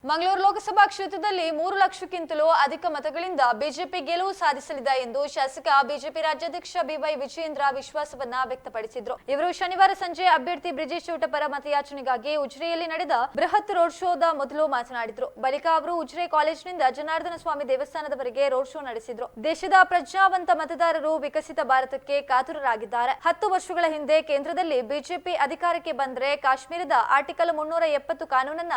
ಮಂಗಳೂರು ಲೋಕಸಭಾ ಕ್ಷೇತ್ರದಲ್ಲಿ 3 ಲಕ್ಷಕ್ಕಿಂತಲೂ ಅಧಿಕ ಮತಗಳಿಂದ ಬಿಜೆಪಿ ಗೆಲುವು ಸಾಧಿಸಲಿದೆ ಎಂದು ಶಾಸಕ ಬಿಜೆಪಿ ರಾಜ್ಯಾಧ್ಯಕ್ಷ ಬಿವೈ ವಿಜಯೇಂದ್ರ ವಿಶ್ವಾಸವನ್ನ ವ್ಯಕ್ತಪಡಿಸಿದರು. ಇವರು ಶನಿವಾರ ಸಂಜೆ ಅಭ್ಯರ್ಥಿ ಬ್ರಿಜೇಶ್ ಚೌಟ ಪರ ಮತಯಾಚನೆಗಾಗಿ ಉಜಿರೆಯಲ್ಲಿ ನಡೆದ ಬೃಹತ್ ರೋಡ್ ಶೋದ ಮೊದಲು ಮಾತನಾಡಿದರು. ಬಳಿಕ ಅವರು ಉಜಿರೆ ಕಾಲೇಜಿನಿಂದ ಜನಾರ್ದನ ಸ್ವಾಮಿ ದೇವಸ್ಥಾನದವರೆಗೆ ರೋಡ್ ಶೋ ನಡೆಸಿದರು. ದೇಶದ ಪ್ರಜ್ಞಾವಂತ ಮತದಾರರು ವಿಕಸಿತ ಭಾರತಕ್ಕೆ ಕಾತುರರಾಗಿದ್ದಾರೆ. 10 ವರ್ಷಗಳ ಹಿಂದೆ ಕೇಂದ್ರದಲ್ಲಿ ಬಿಜೆಪಿ ಅಧಿಕಾರಕ್ಕೆ ಬಂದರೆ ಕಾಶ್ಮೀರದ ಆರ್ಟಿಕಲ್ 370 ಕಾನೂನನ್ನ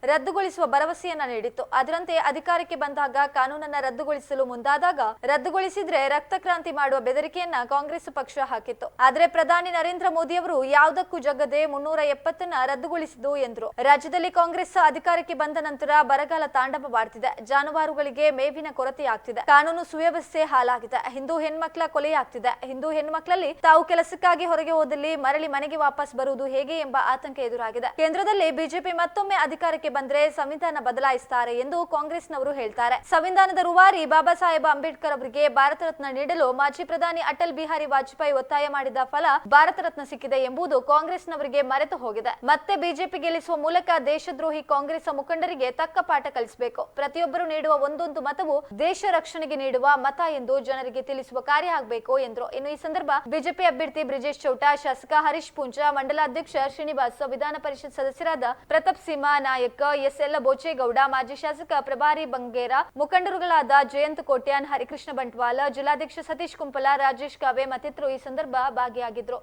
ರದ್ದುಗೊಳಿಸುವ ಭರವಸೆಯನ್ನ ನೀಡಿತ್ತು. ಅದರಂತೆ ಅಧಿಕಾರಕ್ಕೆ ಬಂದಾಗ ಕಾನೂನನ್ನ ರದ್ದುಗೊಳಿಸಲು ಮುಂದಾದಾಗ ರದ್ದುಗೊಳಿಸಿದ್ರೆ ರಕ್ತ ಕ್ರಾಂತಿ ಮಾಡುವ ಬೆದರಿಕೆಯನ್ನ ಕಾಂಗ್ರೆಸ್ ಪಕ್ಷ ಹಾಕಿತ್ತು. ಆದರೆ ಪ್ರಧಾನಿ ನರೇಂದ್ರ ಮೋದಿ ಅವರು ಯಾವುದಕ್ಕೂ ಜಗ್ಗದೆ 370ನ್ನ ರದ್ದುಗೊಳಿಸಿದ್ದು ಎಂದರು. ರಾಜ್ಯದಲ್ಲಿ ಕಾಂಗ್ರೆಸ್ ಅಧಿಕಾರಕ್ಕೆ ಬಂದ ನಂತರ ಬರಗಾಲ ತಾಂಡವವಾಡುತ್ತಿದೆ. ಜಾನುವಾರುಗಳಿಗೆ ಮೇವಿನ ಕೊರತೆಯಾಗ್ತಿದೆ. ಕಾನೂನು ಸುವ್ಯವಸ್ಥೆ ಹಾಳಾಗಿದೆ. ಹಿಂದೂ ಹೆಣ್ಮಕ್ಳ ಕೊಲೆಯಾಗ್ತಿದೆ. ಹಿಂದೂ ಹೆಣ್ಮಕ್ಳಲ್ಲಿ ತಾವು ಕೆಲಸಕ್ಕಾಗಿ ಹೊರಗೆ ಹೋದಲ್ಲಿ ಮರಳಿ ಮನೆಗೆ ವಾಪಸ್ ಬರುವುದು ಹೇಗೆ ಎಂಬ ಆತಂಕ ಎದುರಾಗಿದೆ. ಕೇಂದ್ರದಲ್ಲಿ ಬಿಜೆಪಿ ಮತ್ತೊಮ್ಮೆ ಅಧಿಕಾರಕ್ಕೆ ಬಂದ್ರೆ ಸಂವಿಧಾನ ಬದಲಾಯಿಸುತ್ತಾರೆ ಎಂದು ಕಾಂಗ್ರೆಸ್ನವರು ಹೇಳ್ತಾರೆ. ಸಂವಿಧಾನದ ರೂವಾರಿ ಬಾಬಾ ಸಾಹೇಬ್ ಅಂಬೇಡ್ಕರ್ ಅವರಿಗೆ ಭಾರತ ರತ್ನ ನೀಡಲು ಮಾಜಿ ಪ್ರಧಾನಿ ಅಟಲ್ ಬಿಹಾರಿ ವಾಜಪೇಯಿ ಒತ್ತಾಯ ಮಾಡಿದ ಫಲ ಭಾರತ ರತ್ನ ಸಿಕ್ಕಿದೆ ಎಂಬುದು ಕಾಂಗ್ರೆಸ್ನವರಿಗೆ ಮರೆತು ಹೋಗಿದೆ. ಮತ್ತೆ ಬಿಜೆಪಿ ಗೆಲ್ಲಿಸುವ ಮೂಲಕ ದೇಶದ್ರೋಹಿ ಕಾಂಗ್ರೆಸ್ ಮುಖಂಡರಿಗೆ ತಕ್ಕ ಪಾಠ ಕಲಿಸಬೇಕು. ಪ್ರತಿಯೊಬ್ಬರು ನೀಡುವ ಒಂದೊಂದು ಮತವು ದೇಶ ರಕ್ಷಣೆಗೆ ನೀಡುವ ಮತ ಎಂದು ಜನರಿಗೆ ತಿಳಿಸುವ ಕಾರ್ಯ ಆಗಬೇಕು ಎಂದರು. ಇನ್ನು ಈ ಸಂದರ್ಭ ಬಿಜೆಪಿ ಅಭ್ಯರ್ಥಿ ಬ್ರಿಜೇಶ್ ಚೌಟ, ಶಾಸಕ ಹರೀಶ್ ಪೂಂಜಾ, ಮಂಡಲಾಧ್ಯಕ್ಷ ಶ್ರೀನಿವಾಸ್, ವಿಧಾನ ಪರಿಷತ್ ಸದಸ್ಯರಾದ ಪ್ರತಾಪ್ ಸಿಂಹ ನಾಯಕ್, ಎಸ್ಎಲ್ ಬೋಚೇಗೌಡ, ಮಾಜಿ ಶಾಸಕ ಪ್ರಭಾರಿ ಬಂಗೇರ, ಮುಖಂಡರುಗಳಾದ ಜಯಂತ್ ಕೋಟ್ಯಾನ್, ಹರಿಕೃಷ್ಣ ಬಂಟ್ವಾಲ್, ಜಿಲ್ಲಾಧ್ಯಕ್ಷ ಸತೀಶ್ ಕುಂಪಲ, ರಾಜೇಶ್ ಕಾವೆ ಮತ್ತಿತರರು ಈ ಸಂದರ್ಭ ಭಾಗಿಯಾಗಿದ್ದರು.